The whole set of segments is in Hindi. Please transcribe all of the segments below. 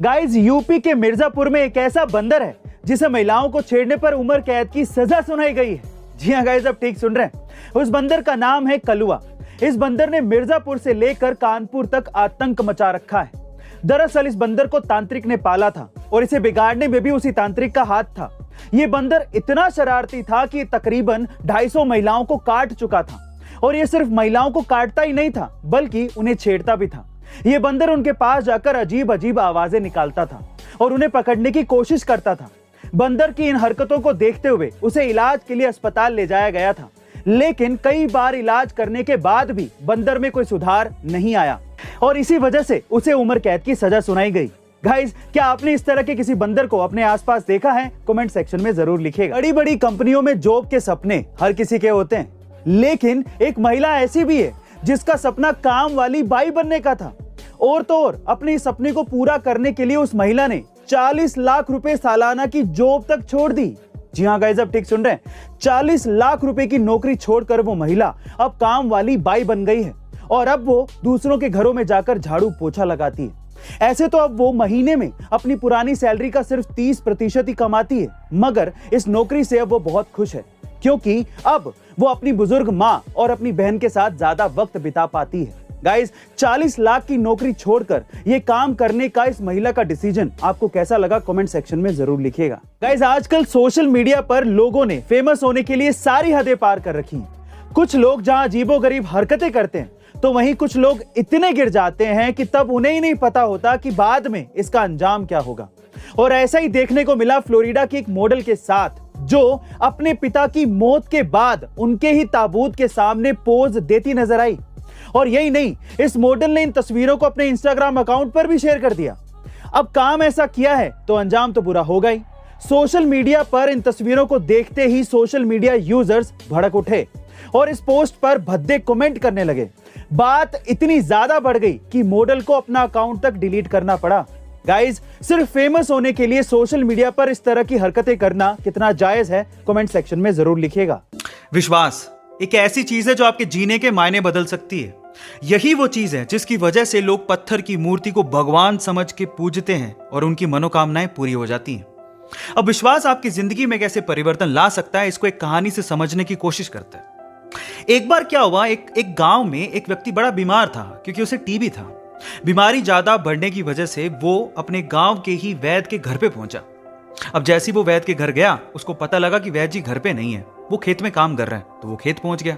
गाइस, यूपी के मिर्जापुर में एक ऐसा बंदर है जिसे महिलाओं को छेड़ने पर उम्र कैद की सजा सुनाई गई है। जी हाँ गाइस, अब ठीक सुन रहे हैं। उस बंदर का नाम है कलुआ। इस बंदर ने मिर्जापुर से लेकर कानपुर तक आतंक मचा रखा है। दरअसल इस बंदर को तांत्रिक ने पाला था और इसे बिगाड़ने में भी उसी तांत्रिक का हाथ था। ये बंदर इतना शरारती था कि तकरीबन 250 महिलाओं को काट चुका था। और ये सिर्फ महिलाओं को काटता ही नहीं था, बल्कि उन्हें छेड़ता भी था। ये बंदर उनके पास जाकर अजीब अजीब आवाजें निकालता था और उन्हें पकड़ने की कोशिश करता था। बंदर की इन हरकतों को देखते हुए उसे इलाज के लिए अस्पताल ले जाया गया था, लेकिन कई बार इलाज करने के बाद भी बंदर में कोई सुधार नहीं आया और इसी वजह से उसे उम्र कैद की सजा सुनाई गई। गाइस, क्या आपने इस तरह के किसी बंदर को अपने आसपास देखा है? कमेंट सेक्शन में जरूर लिखिएगा। बड़ी बड़ी कंपनियों में जॉब के सपने हर किसी के होते हैं, लेकिन एक महिला ऐसी भी है जिसका सपना काम वाली बाई बनने का था। और तो और अपने इस सपने को पूरा करने के लिए उस महिला ने 40 लाख रुपए सालाना की जॉब तक छोड़ दी। जी हाँ गाइस, अब ठीक सुन रहे हैं। 40 लाख रुपए की नौकरी छोड़कर वो महिला अब काम वाली बाई बन गई है और अब वो दूसरों के घरों में जाकर झाड़ू पोछा लगाती है। ऐसे तो अब वो महीने में अपनी पुरानी सैलरी का सिर्फ 30% ही कमाती है, मगर इस नौकरी से अब वो बहुत खुश है, क्योंकि अब वो अपनी बुजुर्ग माँ और अपनी बहन के साथ ज्यादा वक्त बिता पाती है। गाइस, 40 लाख की नौकरी छोड़कर ये काम करने का इस महिला का डिसीजन आपको कैसा लगा? कमेंट सेक्शन में जरूर लिखिएगा। गाइस, आजकल सोशल मीडिया पर लोगों ने फेमस होने के लिए सारी हदें पार कर रखी हैं। कुछ लोग जहां अजीबोगरीब हरकतें करते हैं, तो वहीं कुछ लोग इतने गिर जाते हैं कि तब उन्हें ही नहीं पता होता कि बाद में इसका अंजाम क्या होगा। और ऐसा ही देखने को मिला फ्लोरिडा की एक मॉडल के साथ, जो अपने पिता की मौत के बाद उनके ही ताबूत के सामने पोज देती नजर आई। और यही नहीं, इस मॉडल ने इन तस्वीरों को अपने इंस्टाग्राम अकाउंट पर भी शेयर कर दिया। अब काम ऐसा किया है तो अंजाम तो बुरा होगा ही। सोशल मीडिया पर इन तस्वीरों को देखते ही सोशल मीडिया यूजर्स भड़क उठे और इस पोस्ट पर भद्दे कमेंट करने लगे। बात इतनी ज्यादा बढ़ गई कि मॉडल को अपना अकाउंट तक डिलीट करना पड़ा। गाइस, सिर्फ फेमस होने के लिए सोशल मीडिया पर इस तरह की हरकतें करना कितना जायज है? कमेंट सेक्शन में जरूर लिखिएगा। विश्वास एक ऐसी चीज है जो आपके जीने के मायने बदल सकती है। यही वो चीज है जिसकी वजह से लोग पत्थर की मूर्ति को भगवान समझ के पूजते हैं और उनकी मनोकामनाएं पूरी हो जाती हैं। अब विश्वास आपकी जिंदगी में कैसे परिवर्तन ला सकता है, इसको एक कहानी से समझने की कोशिश करते हैं। एक बार क्या हुआ, एक गांव में एक व्यक्ति बड़ा बीमार था क्योंकि उसे टीबी था। बीमारी ज्यादा बढ़ने की वजह से वो अपने गांव के ही वैद्य के घर पे पहुंचा। अब जैसे वो वैद्य के घर गया, उसको पता लगा कि वैद्य जी घर पे नहीं है, वो खेत में काम कर रहे हैं। तो वो खेत पहुंच गया।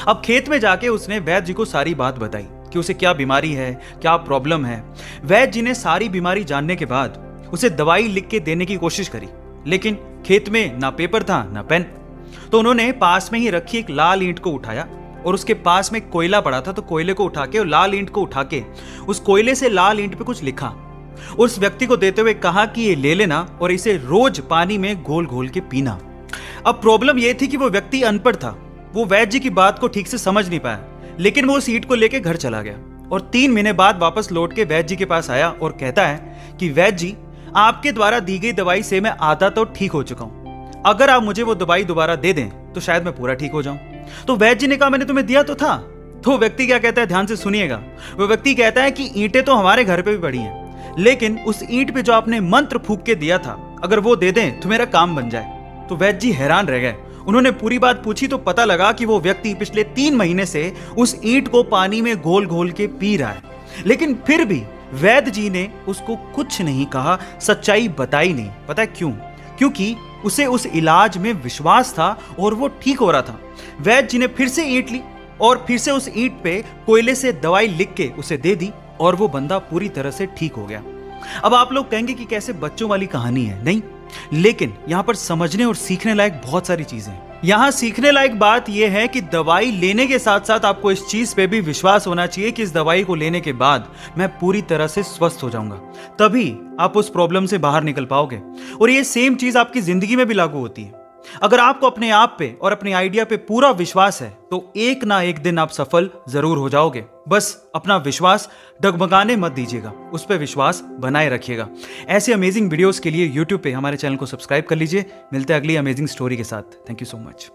अब खेत में जाके उसने वैद्य जी को सारी बात बताई कि उसे क्या बीमारी है, क्या प्रॉब्लम है। वैद्य जी ने सारी बीमारी जानने के बाद उसे दवाई लिख के देने की कोशिश करी, लेकिन खेत में ना पेपर था ना पेन। तो उन्होंने पास में ही रखी एक लाल ईंट को उठाया और उसके पास में कोयला पड़ा था, तो कोयले को उठा के और लाल ईंट को उठा के उस कोयले से लाल ईंट पे कुछ लिखा। उस व्यक्ति को देते हुए कहा कि ये ले लेना और इसे रोज पानी में घोल घोल के पीना। अब प्रॉब्लम यह थी कि वो व्यक्ति अनपढ़ था, वो वैद्य जी की बात को ठीक से समझ नहीं पाया, लेकिन वो उस ईंट को लेके घर चला गया और 3 महीने बाद वापस लौट के वैद्य जी के पास आया और कहता है कि वैद्य जी, आपके द्वारा दी गई दवाई से मैं आधा तो ठीक हो चुका हूं। अगर आप मुझे वो दवाई दोबारा दे दें तो शायद मैं पूरा ठीक हो जाऊं। तो वैद्य जी ने कहा, मैंने तुम्हें दिया तो था। तो व्यक्ति क्या कहता है, ध्यान से सुनिएगा। वो व्यक्ति कहता है कि ईंटें तो हमारे घर पे भी पड़ी हैं, लेकिन उस ईंट पे जो आपने मंत्र फूंक के दिया था, अगर वो दे दें तो मेरा काम बन जाए। तो वैद्य जी हैरान रह गए। उन्होंने पूरी बात पूछी तो पता लगा कि वो व्यक्ति पिछले 3 महीने से उस ईंट को पानी में घोल घोल के पी रहा है, लेकिन फिर भी वैद्य जी ने उसको कुछ नहीं कहा, सच्चाई बताई नहीं। पता है क्यों? क्योंकि उसे उस इलाज में विश्वास था और वो ठीक हो रहा था। वैद्य जी ने फिर से ईंट ली और फिर से उस ईंट पे कोयले से दवाई लिख के उसे दे दी और वो बंदा पूरी तरह से ठीक हो गया। अब आप लोग कहेंगे कि कैसे बच्चों वाली कहानी है। नहीं, लेकिन यहां पर समझने और सीखने लायक बहुत सारी चीजें हैं। यहां सीखने लायक बात यह है कि दवाई लेने के साथ साथ आपको इस चीज पे भी विश्वास होना चाहिए कि इस दवाई को लेने के बाद मैं पूरी तरह से स्वस्थ हो जाऊंगा, तभी आप उस प्रॉब्लम से बाहर निकल पाओगे। और ये सेम चीज आपकी जिंदगी में भी लागू होती है। अगर आपको अपने आप पे और अपने आइडिया पे पूरा विश्वास है तो एक ना एक दिन आप सफल जरूर हो जाओगे। बस अपना विश्वास डगमगाने मत दीजिएगा, उस पर विश्वास बनाए रखिएगा। ऐसे अमेजिंग वीडियोस के लिए YouTube पे हमारे चैनल को सब्सक्राइब कर लीजिए। मिलते हैं अगली अमेजिंग स्टोरी के साथ। Thank you so much.